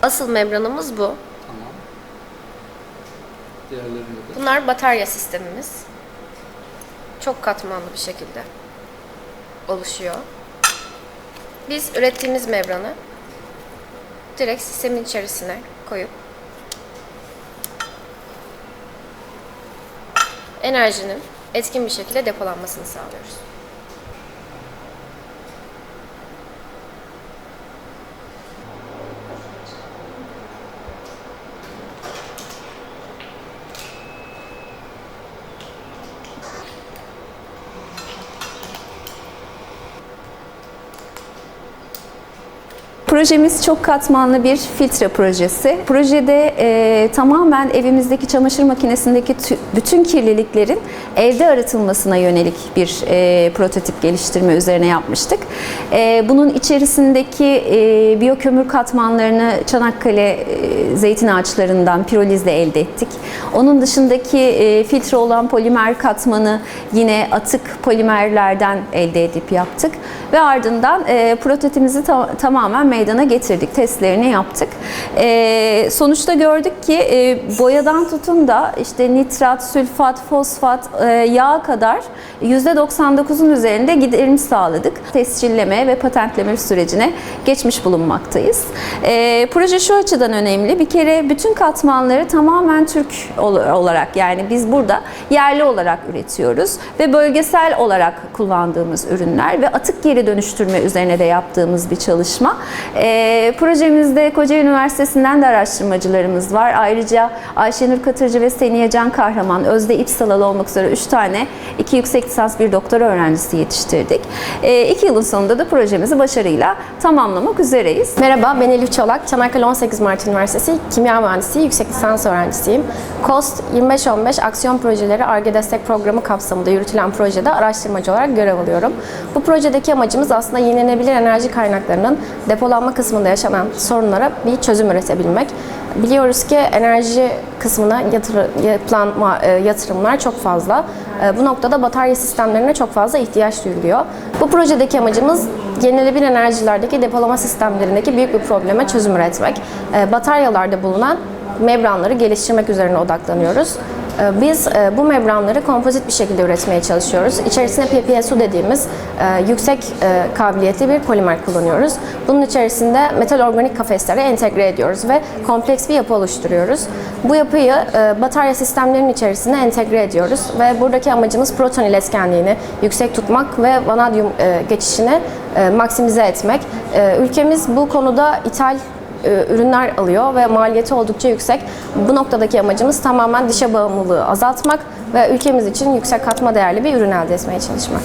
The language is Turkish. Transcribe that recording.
Asıl membranımız bu. Tamam. Diğerleri nedir? Bunlar batarya sistemimiz. Çok katmanlı bir şekilde oluşuyor. Biz ürettiğimiz membranı direkt sistemin içerisine koyup enerjinin etkin bir şekilde depolanmasını sağlıyoruz. Projemiz çok katmanlı bir filtre projesi. Projede tamamen evimizdeki çamaşır makinesindeki bütün kirliliklerin evde arıtılmasına yönelik bir prototip geliştirme üzerine yapmıştık. Bunun içerisindeki biyokömür katmanlarını Çanakkale zeytin ağaçlarından pirolizle elde ettik. Onun dışındaki filtre olan polimer katmanı yine atık polimerlerden elde edip yaptık. Ve ardından prototipimizi tamamen meydana getirdik. Testlerini yaptık. Sonuçta gördük ki boyadan tutun da işte nitrat, sülfat, fosfat, yağ kadar %99'un üzerinde giderim sağladık. Tescilleme ve patentleme sürecine geçmiş bulunmaktayız. Proje şu açıdan önemli. Bir kere bütün katmanları tamamen Türk olarak, yani biz burada yerli olarak üretiyoruz ve bölgesel olarak kullandığımız ürünler ve atık geri dönüştürme üzerine de yaptığımız bir çalışma. Projemizde Kocaeli Üniversitesi'nden de araştırmacılarımız var. Ayrıca Ayşenur Katırcı ve Seniye Can Kahraman, Özde İpsalalı olmak üzere 3 tane, 2 yüksek lisans, 1 doktora öğrencisi yetiştirdik. 2 yılın sonunda da projemizi başarıyla tamamlamak üzereyiz. Merhaba, ben Elif Çolak. Çanakkale 18 Mart Üniversitesi Kimya Mühendisliği yüksek lisans öğrencisiyim. KOST 2515 Aksiyon Projeleri Ar-Ge Destek Programı kapsamında yürütülen projede araştırmacı olarak görev alıyorum. Bu projedeki amacımız aslında yenilenebilir enerji kaynaklarının depolanma kısmında yaşanan sorunlara bir çözüm üretebilmek. Biliyoruz ki enerji kısmına yapılan yatırımlar çok fazla. Bu noktada batarya sistemlerine çok fazla ihtiyaç duyuluyor. Bu projedeki amacımız yenilenebilir enerjilerdeki depolama sistemlerindeki büyük bir probleme çözüm üretmek. Bataryalarda bulunan membranları geliştirmek üzerine odaklanıyoruz. Biz bu membranları kompozit bir şekilde üretmeye çalışıyoruz. İçerisine PPSU dediğimiz yüksek kabiliyetli bir polimer kullanıyoruz. Bunun içerisinde metal organik kafeslere entegre ediyoruz ve kompleks bir yapı oluşturuyoruz. Bu yapıyı batarya sistemlerinin içerisine entegre ediyoruz ve buradaki amacımız proton iletkenliğini yüksek tutmak ve vanadyum geçişini maksimize etmek. Ülkemiz bu konuda ithal ürünler alıyor ve maliyeti oldukça yüksek. Bu noktadaki amacımız tamamen dışa bağımlılığı azaltmak ve ülkemiz için yüksek katma değerli bir ürün elde etmeye çalışmak.